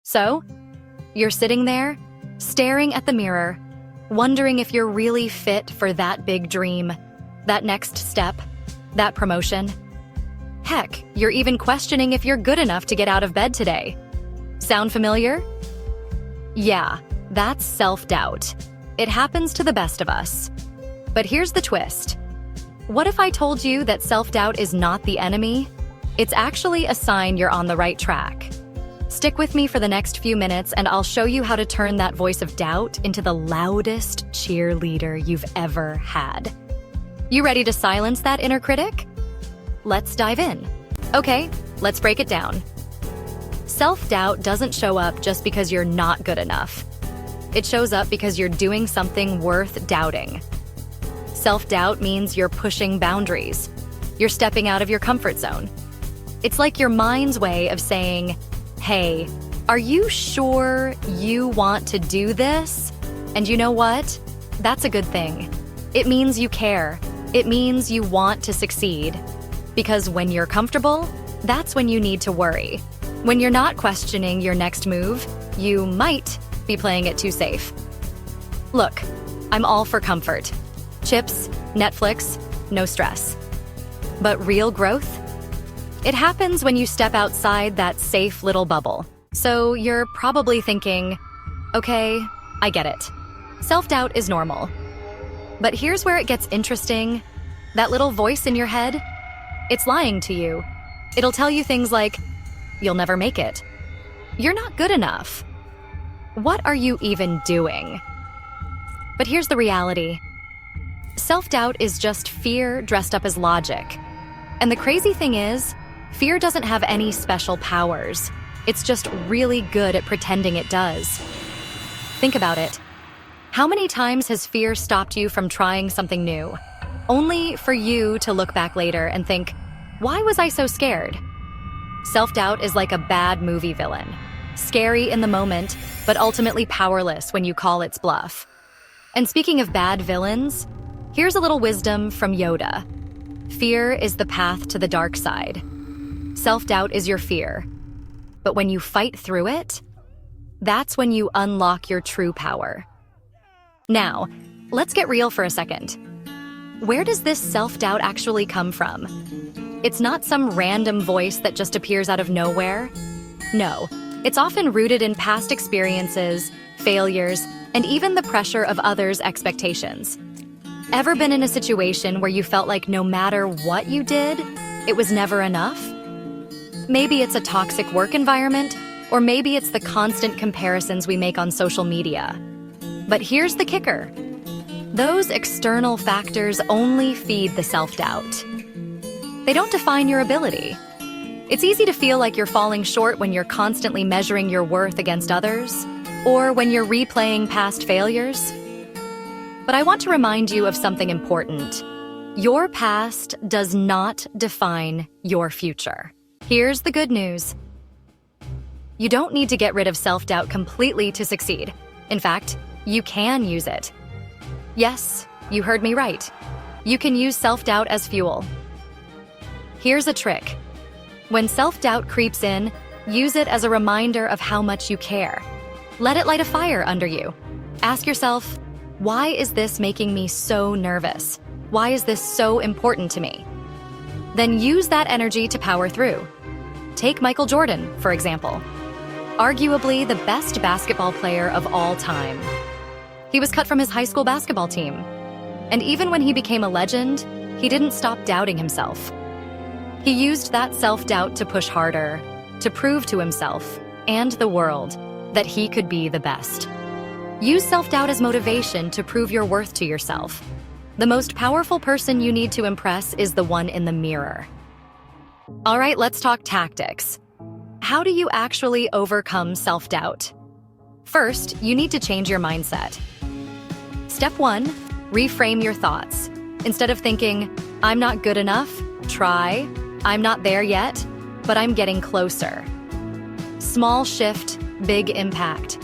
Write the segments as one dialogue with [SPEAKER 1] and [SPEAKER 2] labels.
[SPEAKER 1] So, you're sitting there, staring at the mirror, wondering if you're really fit for that big dream, that next step, that promotion. Heck, you're even questioning if you're good enough to get out of bed today. Sound familiar? Yeah, that's self-doubt. It happens to the best of us. But here's the twist. What if I told you that self-doubt is not the enemy? It's actually a sign you're on the right track. Stick with me for the next few minutes and I'll show you how to turn that voice of doubt into the loudest cheerleader you've ever had. You ready to silence that inner critic? Let's dive in. Okay, let's break it down. Self-doubt doesn't show up just because you're not good enough. It shows up because you're doing something worth doubting. Self-doubt means you're pushing boundaries. You're stepping out of your comfort zone. It's like your mind's way of saying, hey, are you sure you want to do this? And you know what? That's a good thing. It means you care. It means you want to succeed. Because when you're comfortable, that's when you need to worry. When you're not questioning your next move, you might be playing it too safe. Look, I'm all for comfort. Chips, Netflix, no stress. But real growth? It happens when you step outside that safe little bubble. So you're probably thinking, okay, I get it. Self-doubt is normal. But here's where it gets interesting. That little voice in your head, it's lying to you. It'll tell you things like, you'll never make it. You're not good enough. What are you even doing? But here's the reality. Self-doubt is just fear dressed up as logic. And the crazy thing is, fear doesn't have any special powers. It's just really good at pretending it does. Think about it. How many times has fear stopped you from trying something new? Only for you to look back later and think, why was I so scared? Self-doubt is like a bad movie villain. Scary in the moment, but ultimately powerless when you call its bluff. And speaking of bad villains, here's a little wisdom from Yoda. Fear is the path to the dark side. Self-doubt is your fear. But when you fight through it, that's when you unlock your true power. Now, let's get real for a second. Where does this self-doubt actually come from? It's not some random voice that just appears out of nowhere. No, it's often rooted in past experiences, failures, and even the pressure of others' expectations. Ever been in a situation where you felt like no matter what you did, it was never enough? Maybe it's a toxic work environment, or maybe it's the constant comparisons we make on social media. But here's the kicker. Those external factors only feed the self-doubt. They don't define your ability. It's easy to feel like you're falling short when you're constantly measuring your worth against others, or when you're replaying past failures. But I want to remind you of something important. Your past does not define your future. Here's the good news. You don't need to get rid of self-doubt completely to succeed. In fact, you can use it. Yes, you heard me right. You can use self-doubt as fuel. Here's a trick. When self-doubt creeps in, use it as a reminder of how much you care. Let it light a fire under you. Ask yourself, why is this making me so nervous? Why is this so important to me? Then use that energy to power through. Take Michael Jordan, for example. Arguably the best basketball player of all time. He was cut from his high school basketball team. And even when he became a legend, he didn't stop doubting himself. He used that self-doubt to push harder, to prove to himself and the world that he could be the best. Use self-doubt as motivation to prove your worth to yourself. The most powerful person you need to impress is the one in the mirror. All right, let's talk tactics. How do you actually overcome self-doubt? First, you need to change your mindset. Step 1, reframe your thoughts. Instead of thinking, I'm not good enough, try, I'm not there yet, but I'm getting closer. Small shift, big impact.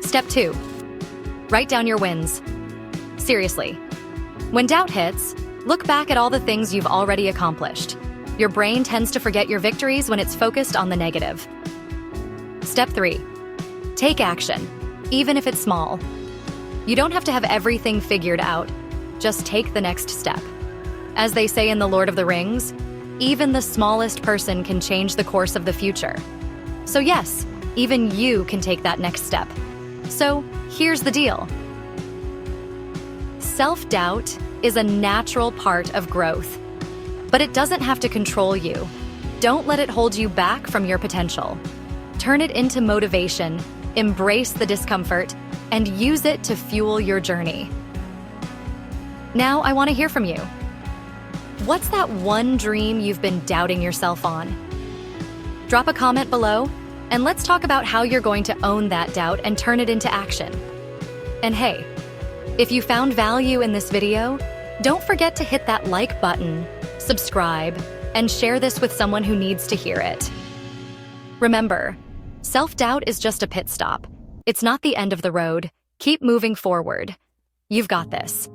[SPEAKER 1] Step 2, write down your wins. Seriously. When doubt hits, look back at all the things you've already accomplished. Your brain tends to forget your victories when it's focused on the negative. Step 3. Take action, even if it's small. You don't have to have everything figured out. Just take the next step. As they say in The Lord of the Rings, even the smallest person can change the course of the future. So yes, even you can take that next step. So here's the deal. Self-doubt is a natural part of growth, but it doesn't have to control you. Don't let it hold you back from your potential. Turn it into motivation, embrace the discomfort, and use it to fuel your journey. Now I want to hear from you. What's that one dream you've been doubting yourself on? Drop a comment below, and let's talk about how you're going to own that doubt and turn it into action. And hey, if you found value in this video, don't forget to hit that like button, subscribe, and share this with someone who needs to hear it. Remember, self-doubt is just a pit stop. It's not the end of the road. Keep moving forward. You've got this.